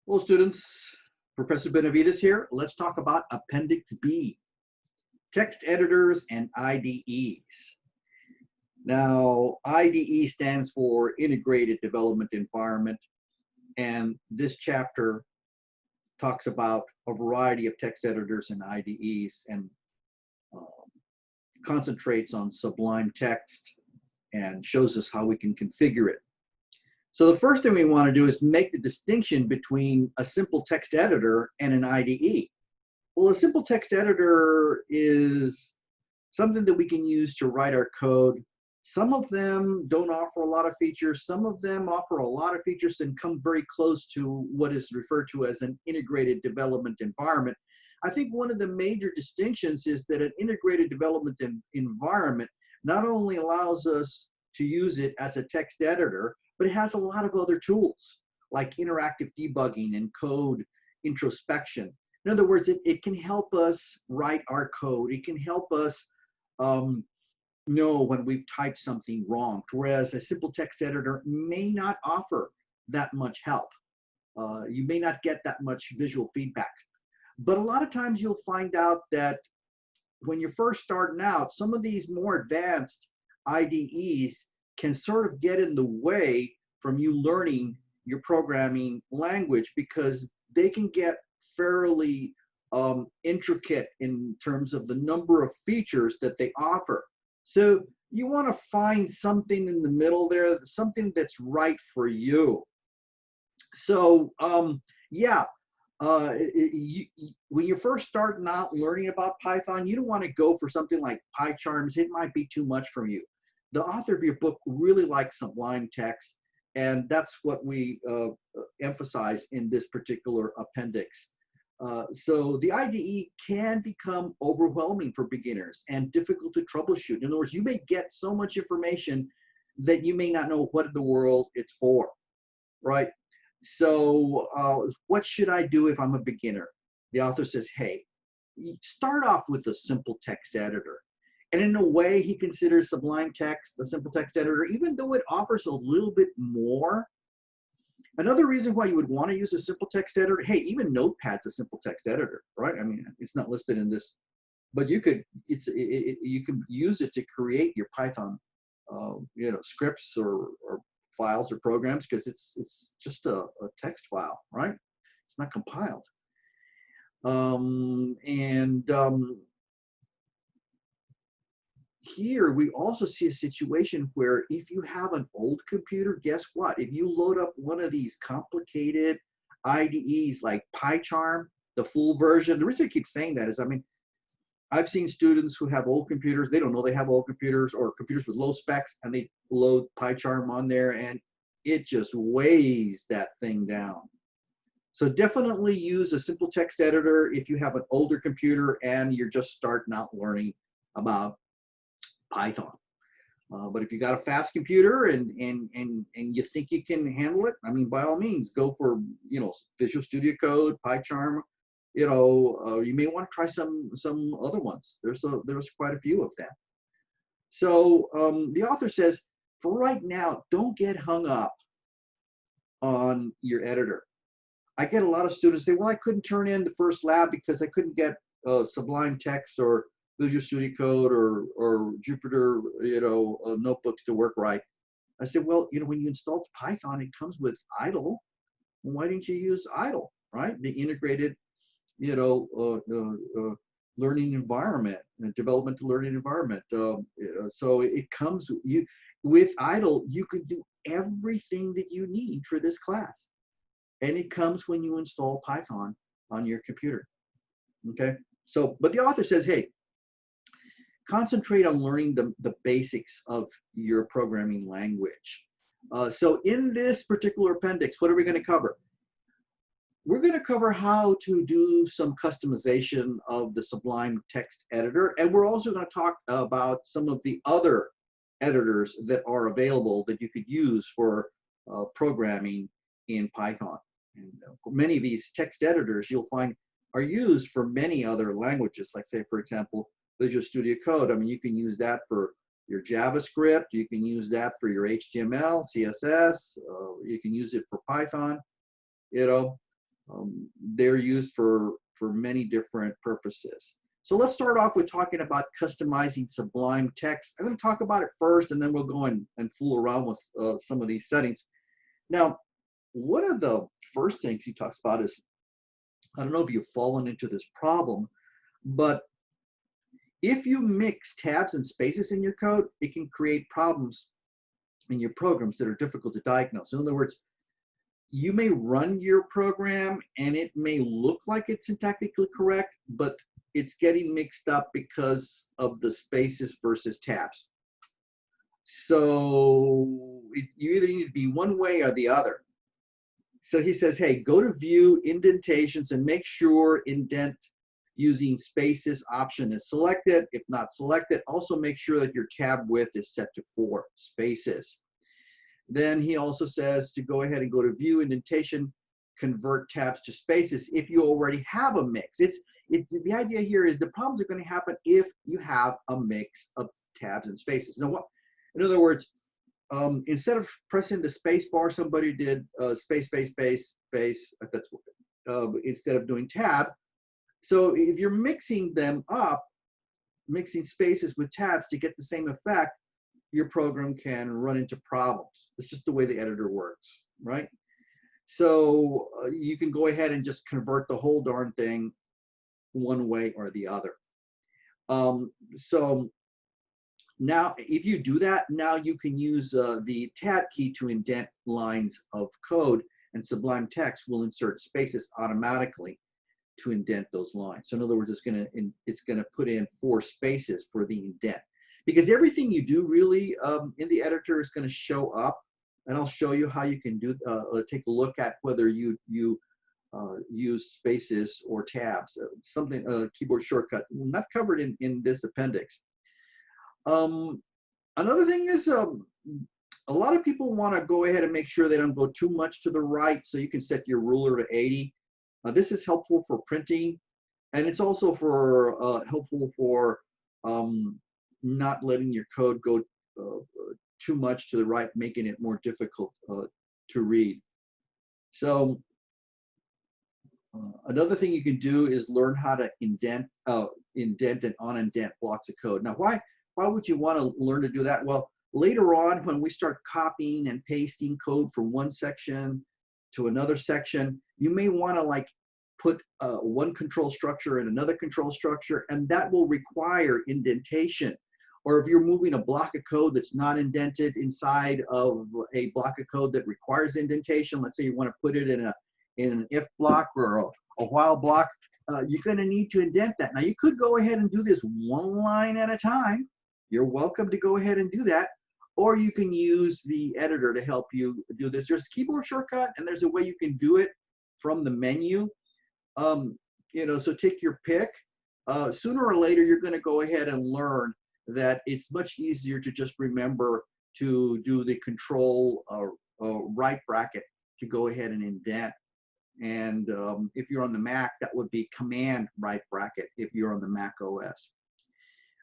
Hello students, Professor Benavides here. Let's talk about Appendix B, text editors and IDEs. Now, IDE stands for Integrated Development Environment, and this chapter talks about a variety of text editors and IDEs and concentrates on Sublime Text and shows us how we can configure it. So the first thing we want to do is make the distinction between a simple text editor and an IDE. Well, a simple text editor is something that we can use to write our code. Some of them don't offer a lot of features. Some of them offer a lot of features and come very close to what is referred to as an integrated development environment. I think one of the major distinctions is that an integrated development environment not only allows us to use it as a text editor, but it has a lot of other tools like interactive debugging and code introspection. In other words, it can help us write our code. It can help us know when we've typed something wrong, whereas a simple text editor may not offer that much help. You may not get that much visual feedback. But a lot of times you'll find out that when you're first starting out, some of these more advanced IDEs can sort of get in the way from you learning your programming language because they can get fairly intricate in terms of the number of features that they offer. So you want to find something in the middle there, something that's right for you. So when you're first starting out learning about Python, you don't want to go for something like PyCharms. It might be too much for you. The author of your book really likes Sublime Text, and that's what we emphasize in this particular appendix. So the IDE can become overwhelming for beginners and difficult to troubleshoot. In other words, you may get so much information that you may not know what in the world it's for, right? So what should I do if I'm a beginner? The author says, hey, start off with a simple text editor. And in a way, he considers Sublime Text, the simple text editor, even though it offers a little bit more. Another reason why you would want to use a simple text editor, hey, even Notepad's a simple text editor, right? I mean, it's not listed in this, but you could you can use it to create your Python, scripts or files or programs because it's just a text file, right? It's not compiled. Here we also see a situation where if you have an old computer, guess what? If you load up one of these complicated IDEs like PyCharm, the full version, the reason I keep saying that is, I mean, I've seen students who have old computers, they don't know they have old computers or computers with low specs, and they load PyCharm on there and it just weighs that thing down. So definitely use a simple text editor if you have an older computer and you're just starting out learning about Python. But if you got a fast computer and you think you can handle it, I mean, by all means, go for Visual Studio Code, PyCharm. You may want to try some other ones. There's quite a few of them. So the author says, for right now, don't get hung up on your editor. I get a lot of students say, well, I couldn't turn in the first lab because I couldn't get Sublime Text or Visual Studio Code or Jupyter, notebooks to work right. I said, well, when you install Python, it comes with IDLE. Why didn't you use IDLE, right? The integrated, learning environment, developmental learning environment. So it comes with IDLE. You can do everything that you need for this class, and it comes when you install Python on your computer. Okay. So, but the author says, hey, concentrate on learning the basics of your programming language. So in this particular appendix, what are we going to cover? We're going to cover how to do some customization of the Sublime Text Editor, and we're also going to talk about some of the other editors that are available that you could use for programming in Python. And many of these text editors you'll find are used for many other languages, like say, for example, Visual Studio Code. I mean, you can use that for your JavaScript, you can use that for your HTML, CSS, you can use it for Python, They're used for many different purposes. So let's start off with talking about customizing Sublime Text. I'm going to talk about it first, and then we'll go and fool around with some of these settings. Now, one of the first things he talks about is, I don't know if you've fallen into this problem, but if you mix tabs and spaces in your code, it can create problems in your programs that are difficult to diagnose. In other words, you may run your program and it may look like it's syntactically correct, but it's getting mixed up because of the spaces versus tabs. So you either need to be one way or the other. So he says, hey, go to view indentations and make sure indent using spaces option is selected. If not selected, also make sure that your tab width is set to 4 spaces. Then he also says to go ahead and go to view indentation, convert tabs to spaces if you already have a mix. The idea here is the problems are going to happen if you have a mix of tabs and spaces. Now, in other words, instead of pressing the space bar, somebody did space, space, space, space. That's instead of doing tab. So if you're mixing them up, mixing spaces with tabs to get the same effect, your program can run into problems. It's just the way the editor works, right? So you can go ahead and just convert the whole darn thing one way or the other. So now, if you do that, now you can use the tab key to indent lines of code, and Sublime Text will insert spaces automatically to indent those lines. So in other words, it's gonna put in 4 spaces for the indent, because everything you do really in the editor is going to show up, and I'll show you how you can do take a look at whether you use spaces or tabs, something keyboard shortcut not covered in this appendix. Another thing is a lot of people want to go ahead and make sure they don't go too much to the right, so you can set your ruler to 80. This is helpful for printing, and it's also for helpful for not letting your code go too much to the right, making it more difficult to read. So another thing you can do is learn how to indent and unindent blocks of code. Now, why would you want to learn to do that? Well, later on, when we start copying and pasting code from one section to another section, you may want to like put one control structure in another control structure, and that will require indentation. Or if you're moving a block of code that's not indented inside of a block of code that requires indentation, let's say you want to put it in an if block or a while block, you're going to need to indent that. Now, you could go ahead and do this one line at a time. You're welcome to go ahead and do that. Or you can use the editor to help you do this. There's a keyboard shortcut, and there's a way you can do it from the menu. So take your pick. Sooner or later, you're going to go ahead and learn that it's much easier to just remember to do the control right bracket to go ahead and indent. And if you're on the Mac, that would be command right bracket if you're on the Mac OS.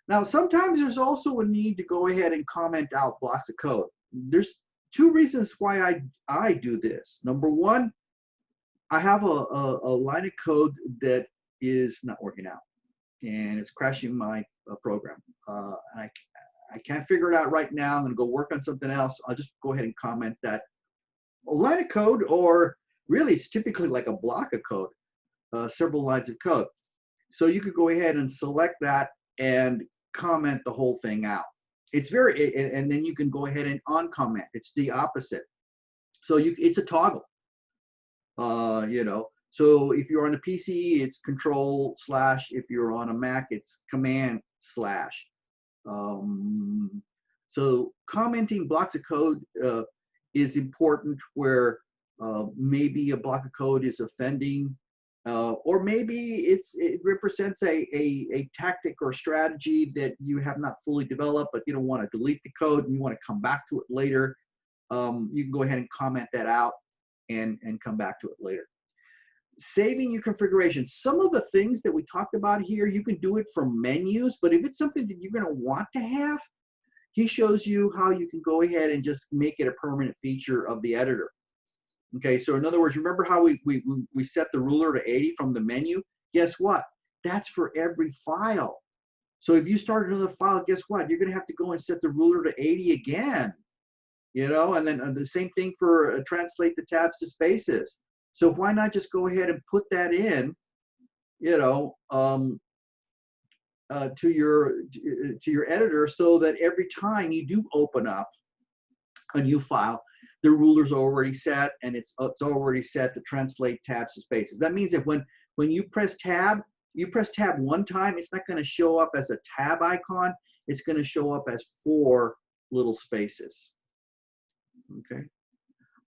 Now, sometimes there's also a need to go ahead and comment out blocks of code. There's 2 reasons why I do this. Number one, I have a line of code that is not working out, and it's crashing my program. And I can't figure it out right now. I'm going to go work on something else. I'll just go ahead and comment that a line of code, or really it's typically like a block of code, several lines of code. So you could go ahead and select that and comment the whole thing out. It's and then you can go ahead and uncomment. It's the opposite. So it's a toggle. So if you're on a PC, it's control/. If you're on a Mac, it's command/. So commenting blocks of code is important where maybe a block of code is offending, or maybe it represents a tactic or strategy that you have not fully developed, but you don't want to delete the code and you want to come back to it later. You can go ahead and comment that out and come back to it later. Saving your configuration. Some of the things that we talked about here, you can do it from menus, but if it's something that you're going to want to have, he shows you how you can go ahead and just make it a permanent feature of the editor. Okay, so in other words, remember how we set the ruler to 80 from the menu? Guess what? That's for every file. So if you start another file, guess what? You're going to have to go and set the ruler to 80 again. You know, and then the same thing for translate the tabs to spaces. So why not just go ahead and put that in, you know, to your editor, so that every time you do open up a new file, the ruler's already set, and it's already set to translate tabs to spaces. That means that when you press tab one time, it's not going to show up as a tab icon. It's going to show up as 4 little spaces. Okay.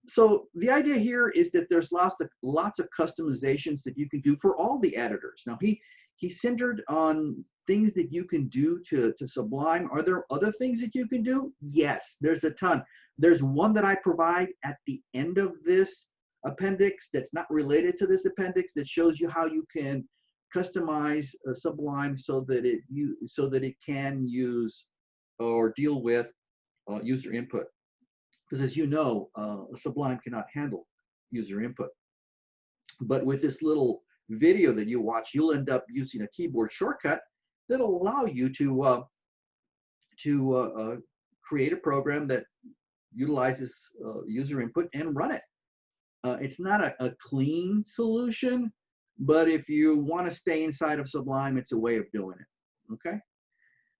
So the idea here is that there's lots of customizations that you can do for all the editors. Now he centered on things that you can do to Sublime. Are there other things that you can do? Yes, there's a ton. There's one that I provide at the end of this appendix that's not related to this appendix, that shows you how you can customize Sublime so that it can use or deal with user input. Because as you know, Sublime cannot handle user input. But with this little video that you watch, you'll end up using a keyboard shortcut that'll allow you to create a program that utilizes user input and run it. It's not a clean solution, but if you want to stay inside of Sublime, it's a way of doing it. Okay.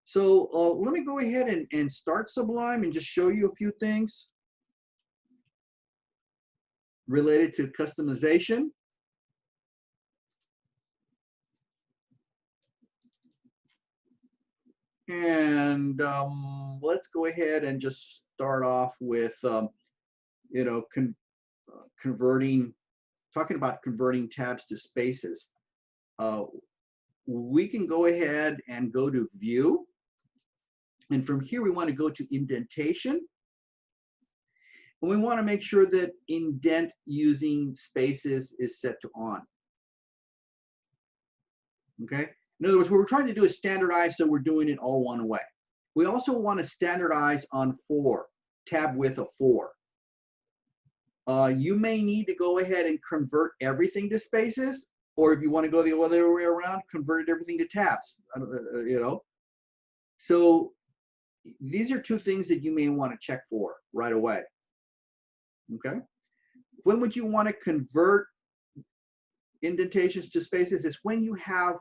So let me go ahead and start Sublime and just show you a few things related to customization. And let's go ahead and just start off with, you know, talking about converting tabs to spaces. We can go ahead and go to View. And from here, we want to go to Indentation. And we want to make sure that indent using spaces is set to on. Okay? In other words, what we're trying to do is standardize, so we're doing it all one way. We also want to standardize on 4, tab width of 4. You may need to go ahead and convert everything to spaces, or if you want to go the other way around, convert everything to tabs. You know, so these are 2 things that you may want to check for right away. Okay. When would you want to convert indentations to spaces? Is when you have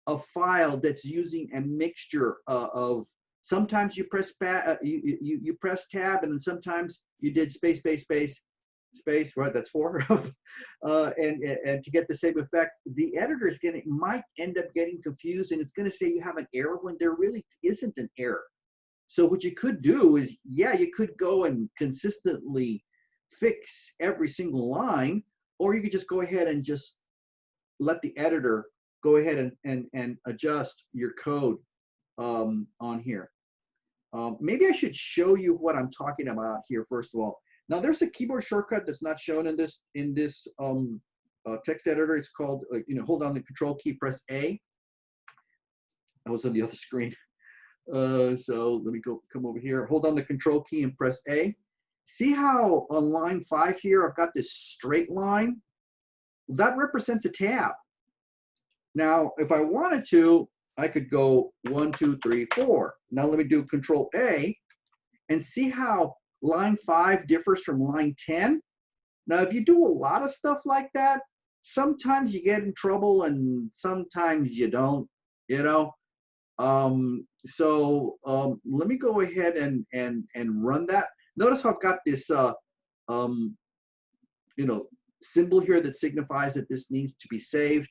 a file that's using a mixture of, sometimes you press you press tab, and then sometimes you did space, space, space, space, right? That's 4. And to get the same effect, the editor is might end up getting confused, and it's going to say you have an error when there really isn't an error. So what you could do is, yeah, you could go and consistently fix every single line, or you could just go ahead and just let the editor go ahead and adjust your code on here. Maybe I should show you what I'm talking about here first of all. Now there's a keyboard shortcut that's not shown in this text editor. It's called, you know, hold down the control key, press A. That was on the other screen. So let me come over here, hold on the control key and press A. See how on line 5 here, I've got this straight line? That represents a tab. Now, if I wanted to, I could go 1, 2, 3, 4. Now let me do control A and see how line 5 differs from line 10. Now, if you do a lot of stuff like that, sometimes you get in trouble and sometimes you don't, you know. Let me go ahead and run that. Notice how I've got this, you know, symbol here that signifies that this needs to be saved.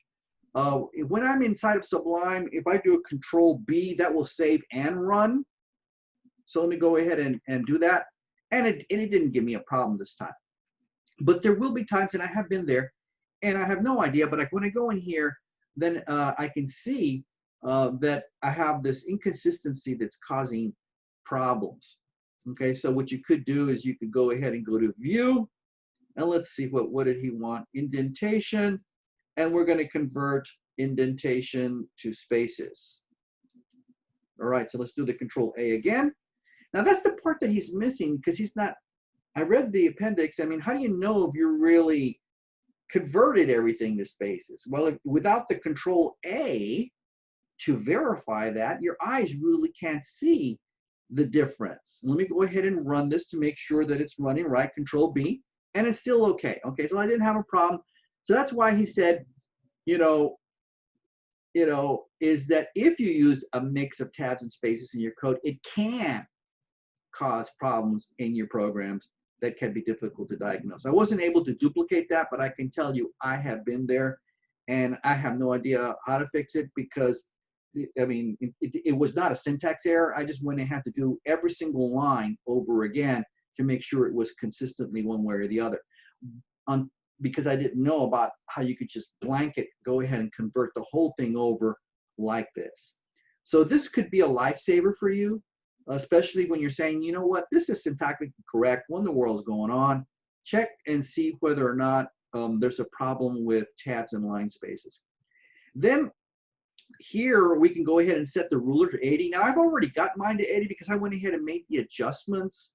When I'm inside of Sublime, if I do a control B, that will save and run. So let me go ahead and do that. And it didn't give me a problem this time. But there will be times, and I have been there, and I have no idea, but like when I go in here, then I can see that I have this inconsistency that's causing problems. Okay, so what you could do is you could go ahead and go to View, and let's see, what did he want? Indentation, and we're going to convert indentation to spaces. All right, so let's do the control A again. Now that's the part that he's missing because he's not I read the appendix. I mean, how do you know if you're really converted everything to spaces? Well, without the control A to verify that, your eyes really can't see the difference. Let me go ahead and run this to make sure that it's running right. Control B, and it's still okay. Okay, so I didn't have a problem. So that's why he said, you know, is that if you use a mix of tabs and spaces in your code, it can cause problems in your programs that can be difficult to diagnose. I wasn't able to duplicate that, but I can tell you I have been there, and I have no idea how to fix it because, I mean, it was not a syntax error. I just went and had to do every single line over again to make sure it was consistently one way or the other. Because I didn't know about how you could just blanket, go ahead and convert the whole thing over like this. So this could be a lifesaver for you, especially when you're saying, you know what, this is syntactically correct. What in the world's going on? Check and see whether or not there's a problem with tabs and line spaces. Then here we can go ahead and set the ruler to 80. Now I've already got mine to 80 because I went ahead and made the adjustments.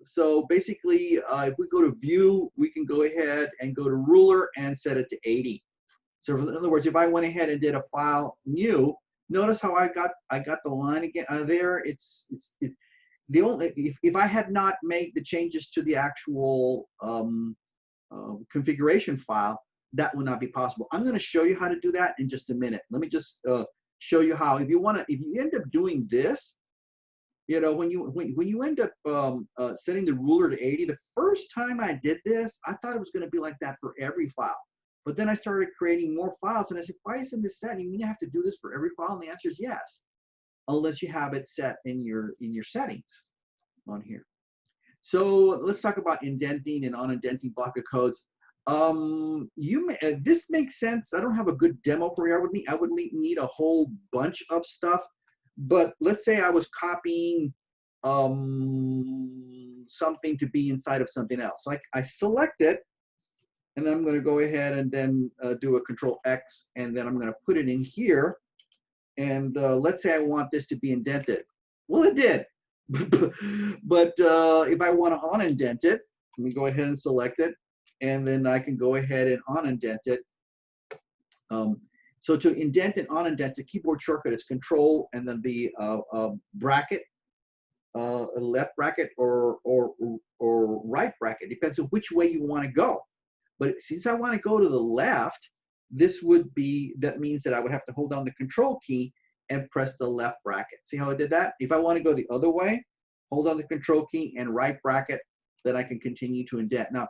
So basically, if we go to view, we can go ahead and go to ruler and set it to 80. So in other words, if I went ahead and did a file new, notice how I got the line again there. It's the only, if I had not made the changes to the actual configuration file, that would not be possible. I'm going to show you how to do that in just a minute. Let me just show you how. If you end up doing this, you know, when you end up setting the ruler to 80, the first time I did this, I thought it was going to be like that for every file. But then I started creating more files, and I said, why isn't this set? You mean you have to do this for every file? And the answer is yes, unless you have it set in your settings on here. So let's talk about indenting and unindenting block of codes. This makes sense. I don't have a good demo for you. I would need a whole bunch of stuff. But let's say I was copying something to be inside of something else. Like I select it, and I'm going to go ahead and then do a Control X, and then I'm going to put it in here. And let's say I want this to be indented. Well, it did. But if I want to unindent it, let me go ahead and select it, and then I can go ahead and unindent it. So to indent and unindent, a keyboard shortcut is Control and then the bracket, left bracket or right bracket. Depends on which way you want to go. But since I want to go to the left, that means that I would have to hold down the Control key and press the left bracket. See how I did that? If I want to go the other way, hold down the Control key and right bracket, then I can continue to indent. Now,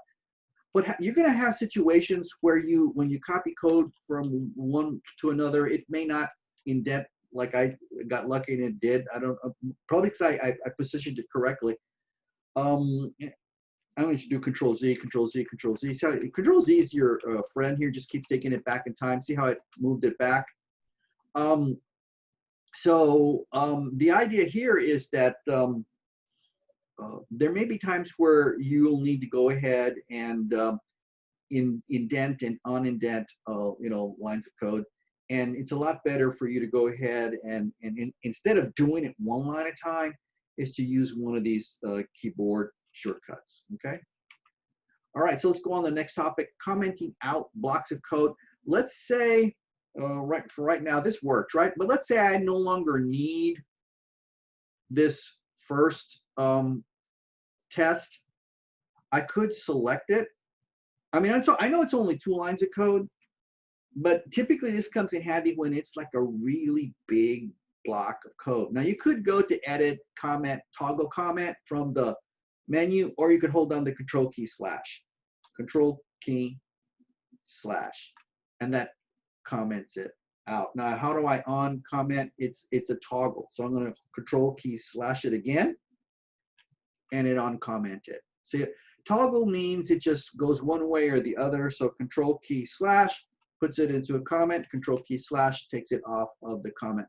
but you're going to have situations where when you copy code from one to another, it may not indent like I got lucky and it did. I don't probably because I positioned it correctly. I'm going to do Control Z, Control Z, Control Z. So Control Z is your friend here. Just keep taking it back in time. See how it moved it back. The idea here is that there may be times where you'll need to go ahead and indent and unindent, lines of code, and it's a lot better for you to go ahead and instead of doing it one line at a time, is to use one of these keyboard shortcuts. Okay. All right. So let's go on to the next topic: commenting out blocks of code. Let's say right now this works, right? But let's say I no longer need this first test. I could select it. I mean, I know it's only 2 lines of code, but typically this comes in handy when it's like a really big block of code. Now you could go to edit, comment, toggle comment from the menu, or you could hold down the Control key /, and that comments it out. Now, how do I uncomment? It's a toggle. So I'm going to Control key / it again, and it uncommented. See, toggle means it just goes one way or the other. So Control key / puts it into a comment. Control key / takes it off of the comment.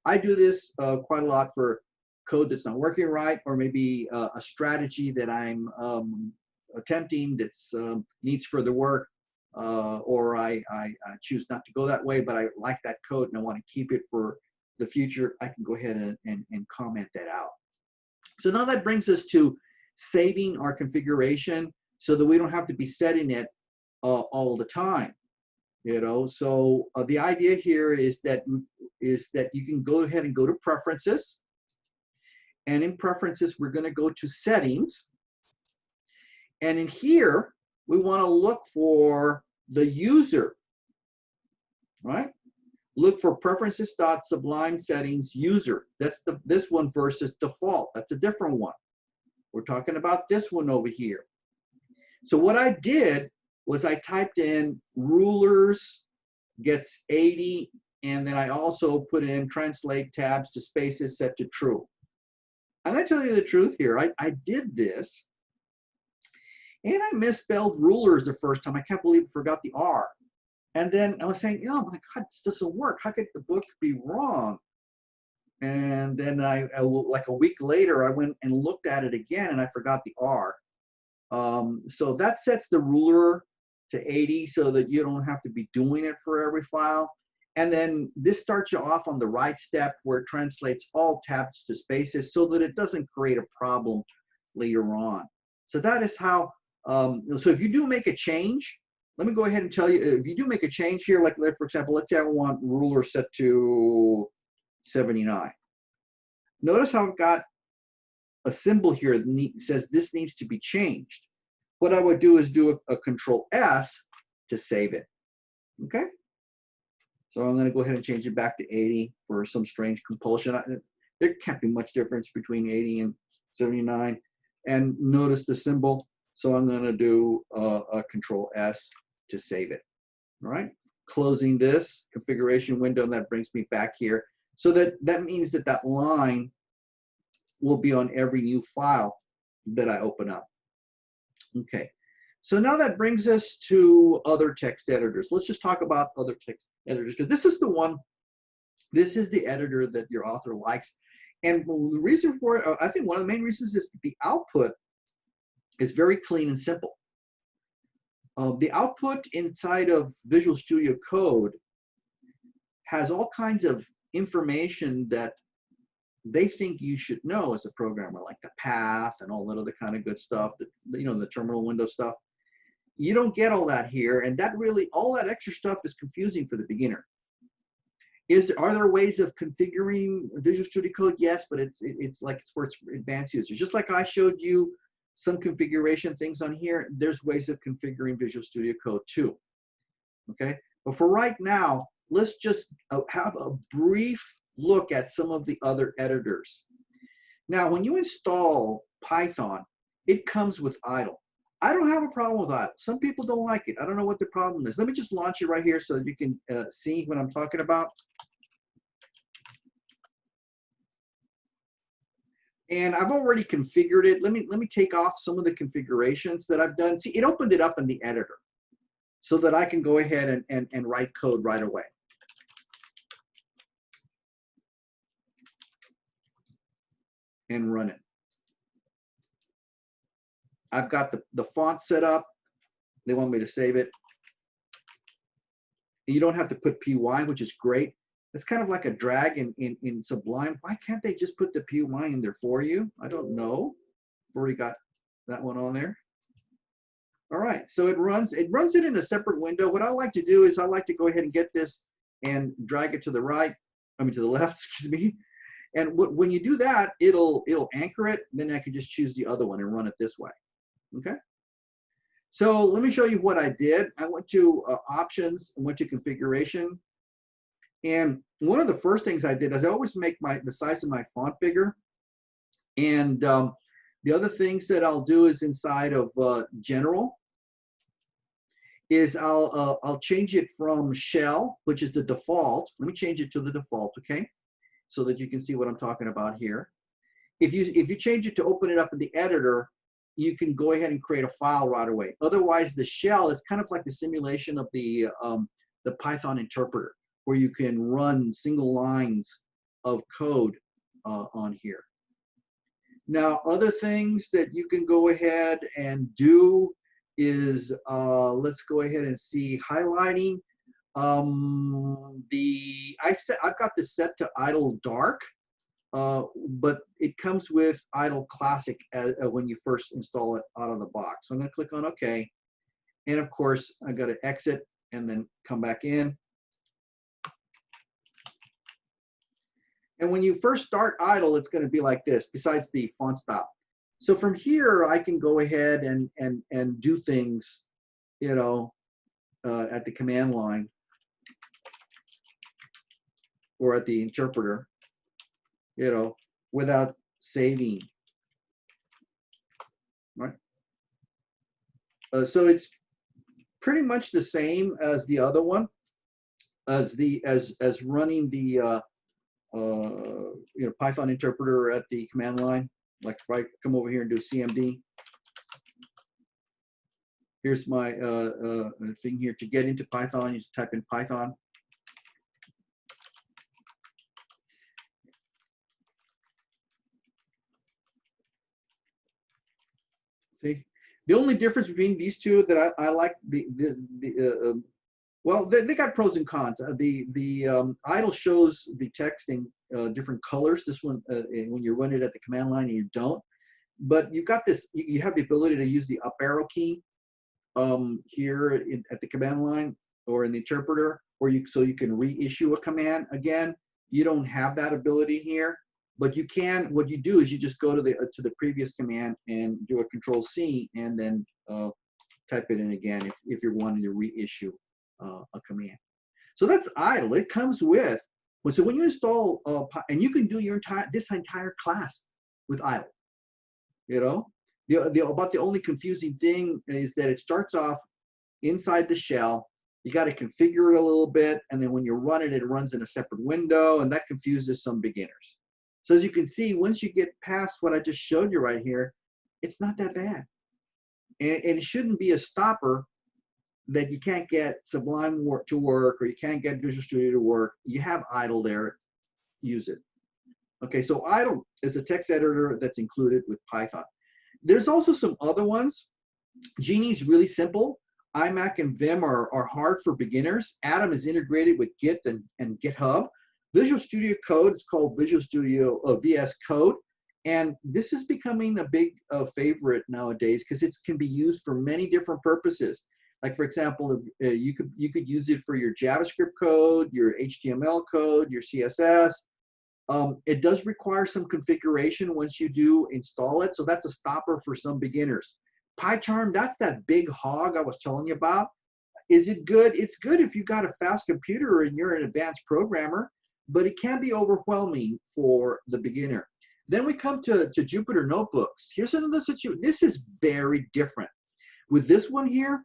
I do this quite a lot for code that's not working right, or maybe a strategy that I'm attempting that's needs further work, or I choose not to go that way, but I like that code and I want to keep it for the future. I can go ahead and comment that out. So now that brings us to saving our configuration so that we don't have to be setting it all the time. You know, so the idea here is that you can go ahead and go to preferences, and in preferences we're going to go to settings, and in here we want to look for the user, right? Look for preferences.sublime settings user. That's this one versus default. That's a different one. We're talking about this one over here. So what I did was I typed in rulers gets 80, and then I also put in translate tabs to spaces set to true. I'm going to tell you the truth here. I did this, and I misspelled rulers the first time. I can't believe I forgot the R. And then I was saying, oh my God, this doesn't work. How could the book be wrong? And then like a week later, I went and looked at it again, and I forgot the R. So that sets the ruler to 80 so that you don't have to be doing it for every file. And then this starts you off on the right step where it translates all tabs to spaces so that it doesn't create a problem later on. So that is how, so if you do make a change, let me go ahead and tell you, if you do make a change here, like for example, let's say I want ruler set to 79. Notice how I've got a symbol here that says this needs to be changed. What I would do is do a Control S to save it. Okay? So I'm going to go ahead and change it back to 80 for some strange compulsion. There can't be much difference between 80 and 79. And notice the symbol. So I'm going to do a Control S to save it. All right? Closing this configuration window, and that brings me back here. So that means that that line will be on every new file that I open up. Okay, so now that brings us to other text editors. Let's just talk about other text editors, because this is the one, this is the editor that your author likes. And the reason for it, I think one of the main reasons is the output is very clean and simple. The output inside of Visual Studio Code has all kinds of information that they think you should know as a programmer, like the path and all that other kind of good stuff, the terminal window stuff. You don't get all that here, and that really, all that extra stuff is confusing for the beginner. Are there ways of configuring Visual Studio Code? Yes, but it's for its advanced users. Just like I showed you some configuration things on here, there's ways of configuring Visual Studio Code too. Okay, but for right now, let's just have a brief look at some of the other editors. Now, when you install Python, it comes with idle. I don't have a problem with idle. Some people don't like it. I don't know what the problem is. Let me just launch it right here so that you can see what I'm talking about. And I've already configured it. Let me take off some of the configurations that I've done. See, it opened it up in the editor so that I can go ahead and write code right away. And run it. I've got the font set up. They want me to save it. And you don't have to put PY, which is great. It's kind of like a drag in Sublime. Why can't they just put the PY in there for you? I don't know. I've already got that one on there. All right, so it runs it in a separate window. What I like to do is I like to go ahead and get this and drag it to the right, to the left, excuse me. And when you do that, it'll anchor it. Then I can just choose the other one and run it this way. Okay. So let me show you what I did. I went to options and went to configuration. And one of the first things I did is I always make the size of my font bigger. And the other things that I'll do is inside of general is I'll change it from shell, which is the default. Let me change it to the default, okay? So that you can see what I'm talking about here. If you change it to open it up in the editor, you can go ahead and create a file right away. Otherwise, the shell, it's kind of like the simulation of the Python interpreter, where you can run single lines of code on here. Now, other things that you can go ahead and do is, let's go ahead and see highlighting. I've got this set to idle dark. but it comes with IDLE Classic when you first install it out of the box. So I'm going to click on OK. And of course, I got to exit and then come back in. And when you first start IDLE, it's going to be like this, besides the font style. So from here, I can go ahead and do things, you know, at the command line or at the interpreter, you know, without saving, right? So it's pretty much the same as the other one, as running the you know, Python interpreter at the command line. Like if I come over here and do CMD, here's my thing here to get into Python. You just type in Python. See, the only difference between these two that I like well, they got pros and cons. The IDLE shows the text in different colors. This one, when you run it at the command line, you don't. But you got this. You have the ability to use the up arrow key here at the command line or in the interpreter, or so you can reissue a command again. You don't have that ability here, but you can. What you do is you just go to the previous command and do a Control-C and then type it in again if you're wanting to reissue a command. So that's IDLE. It comes with. So when you install, and you can do this entire class with IDLE. You know, about the only confusing thing is that it starts off inside the shell. You got to configure it a little bit, and then when you run it, it runs in a separate window, and that confuses some beginners. So as you can see, once you get past what I just showed you right here, it's not that bad, and it shouldn't be a stopper that you can't get Sublime to work, or you can't get Visual Studio to work. You have IDLE there, use it. Okay, so IDLE is a text editor that's included with Python. There's also some other ones. Genie's really simple. iMac and Vim are hard for beginners. Atom is integrated with Git and GitHub. Visual Studio Code is called Visual Studio VS Code. And this is becoming a big favorite nowadays because it can be used for many different purposes. Like for example, you could use it for your JavaScript code, your HTML code, your CSS. It does require some configuration once you do install it, so that's a stopper for some beginners. PyCharm, that's that big hog I was telling you about. Is it good? It's good if you got a fast computer and you're an advanced programmer, but it can be overwhelming for the beginner. Then we come to Jupyter Notebooks. Here's another situation. This is very different. With this one here,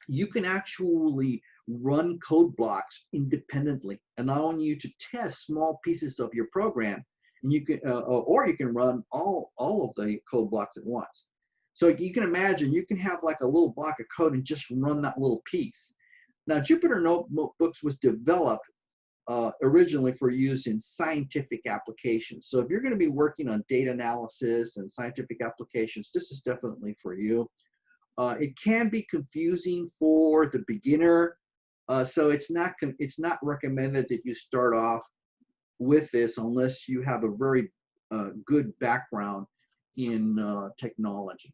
you can actually run code blocks independently, allowing you to test small pieces of your program, and you can, or you can run all of the code blocks at once. So you can imagine you can have like a little block of code and just run that little piece. Now, Jupyter Notebooks was developed originally for use in scientific applications. So if you're going to be working on data analysis and scientific applications, this is definitely for you. It can be confusing for the beginner. So it's not recommended that you start off with this unless you have a very good background in technology.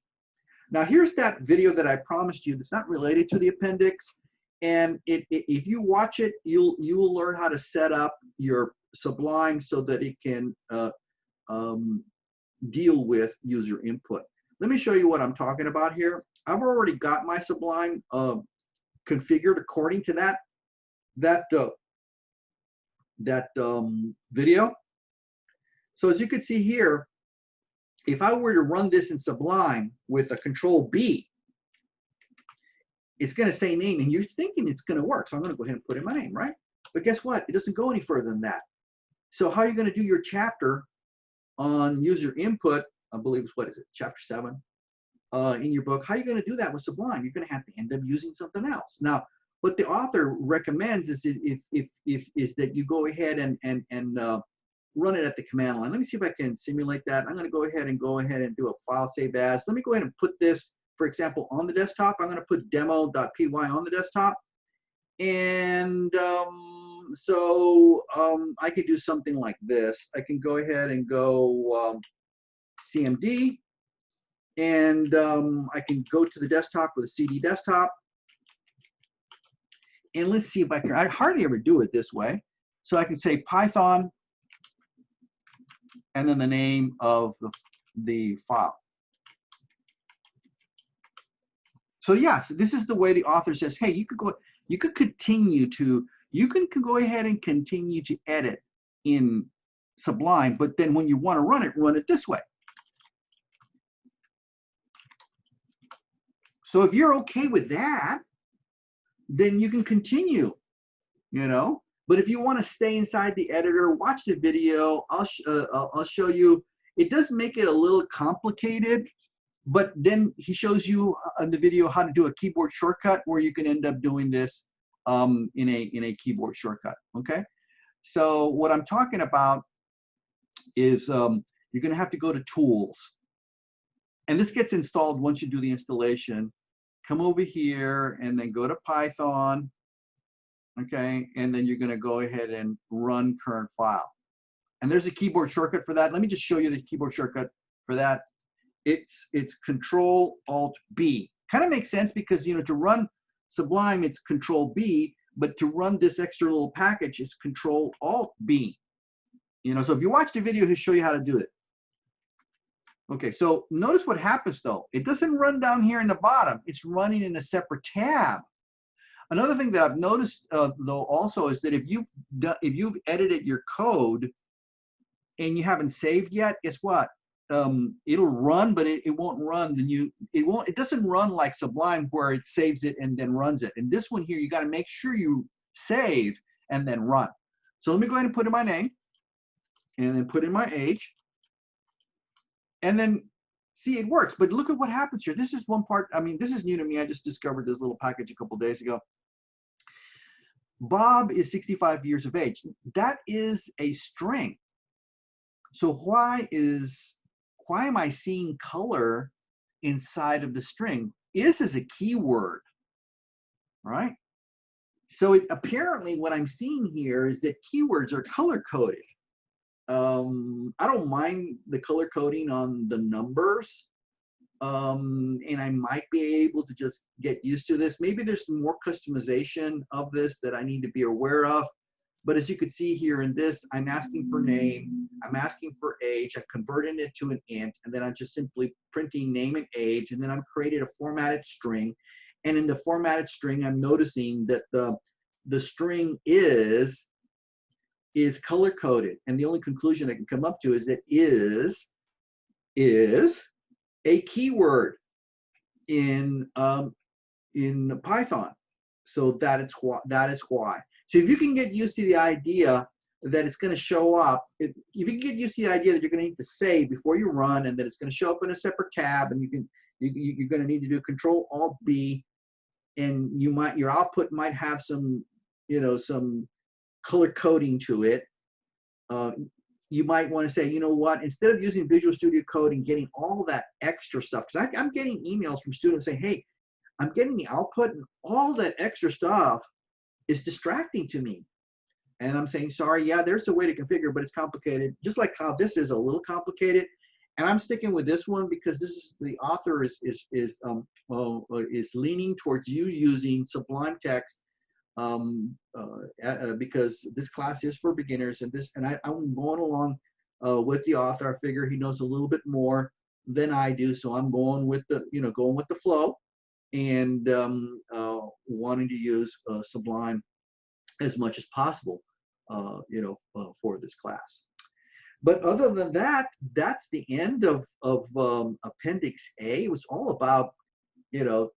Now here's that video that I promised you that's not related to the appendix, and if you watch it, you will learn how to set up your Sublime so that it can deal with user input. Let me show you what I'm talking about here. I've already got my Sublime configured according to that video. So as you can see here, if I were to run this in Sublime with a Control-B, it's going to say name, and you're thinking it's going to work. So I'm going to go ahead and put in my name, right? But guess what? It doesn't go any further than that. So how are you going to do your chapter on user input? I believe it's, what is it, chapter 7 in your book? How are you going to do that with Sublime? You're going to have to end up using something else. Now, what the author recommends is that you go ahead and run it at the command line. Let me see if I can simulate that. I'm going to go ahead and do a file save as. Let me go ahead and put this, for example, on the desktop. I'm going to put demo.py on the desktop. And I could do something like this. I can go ahead and go CMD, and I can go to the desktop with a CD desktop. And let's see if I can, I hardly ever do it this way. So I can say Python, and then the name of the file. So yes, this is the way the author says, hey, you could continue to, you can go ahead and continue to edit in Sublime, but then when you want to run it this way. So if you're okay with that, then you can continue, you know. But if you want to stay inside the editor, watch the video. I'll show you. It does make it a little complicated, but then he shows you in the video how to do a keyboard shortcut where you can end up doing this in a keyboard shortcut. Okay. So what I'm talking about is you're going to have to go to Tools, and this gets installed once you do the installation. Come over here and then go to Python, okay, and then you're going to go ahead and run current file. And there's a keyboard shortcut for that. Let me just show you the keyboard shortcut for that. It's Control-Alt-B. Kind of makes sense because, you know, to run Sublime, it's Control-B, but to run this extra little package, it's Control-Alt-B. You know, so if you watch the video, he'll show you how to do it. Okay, so notice what happens though. It doesn't run down here in the bottom. It's running in a separate tab. Another thing that I've noticed though also is that if you've edited your code and you haven't saved yet, guess what? It'll run, but it won't run. It doesn't run like Sublime where it saves it and then runs it. And this one here, you got to make sure you save and then run. So let me go ahead and put in my name and then put in my age. And then see, it works. But look at what happens here. This is one part. I mean, this is new to me. I just discovered this little package a couple days ago. Bob is 65 years of age. That is a string. So why am I seeing color inside of the string? Is a keyword, right? So apparently what I'm seeing here is that keywords are color coded. I don't mind the color coding on the numbers, and I might be able to just get used to this. Maybe there's some more customization of this that I need to be aware of. But as you can see here in this, I'm asking for name, I'm asking for age, I'm converting it to an int, and then I'm just simply printing name and age, and then I'm creating a formatted string. And in the formatted string, I'm noticing that the string is color coded, and the only conclusion I can come up to is that is a keyword in Python. So that is why. So if you can get used to the idea that it's going to show up, if you can get used to the idea that you're going to need to save before you run, and that it's going to show up in a separate tab, and you're going to need to do Control-Alt-B, and your output might have some, you know, some color coding to it. You might want to say, you know what, instead of using Visual Studio Code and getting all that extra stuff, because I'm getting emails from students saying, hey, I'm getting the output and all that extra stuff is distracting to me. And I'm saying, sorry, yeah, there's a way to configure, but it's complicated, just like how this is a little complicated. And I'm sticking with this one because this is, the author is leaning towards you using Sublime Text, because this class is for beginners, and I'm going along with the author. I figure he knows a little bit more than I do, so I'm going with the flow, and wanting to use Sublime as much as possible, for this class. But other than that, that's the end of Appendix A. It was all about,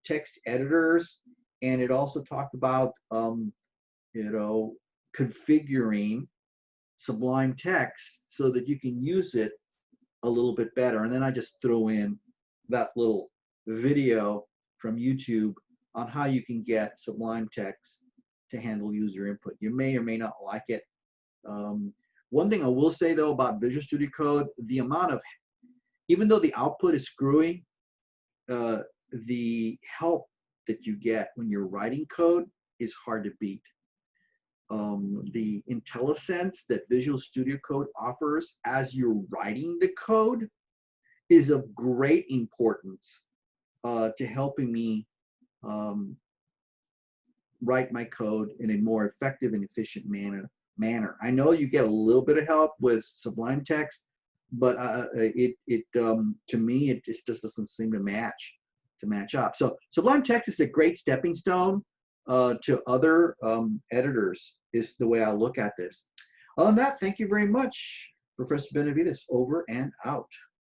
text editors, and it also talked about, configuring Sublime Text so that you can use it a little bit better. And then I just threw in that little video from YouTube on how you can get Sublime Text to handle user input. You may or may not like it. One thing I will say though about Visual Studio Code, the amount of, even though the output is screwy, the help that you get when you're writing code is hard to beat. the IntelliSense that Visual Studio Code offers as you're writing the code is of great importance to helping me write my code in a more effective and efficient manner. I know you get a little bit of help with Sublime Text, but to me it just doesn't seem to match up. So Sublime Text is a great stepping stone to other editors, is the way I look at this. Other than that, thank you very much, Professor Benavides. Over and out.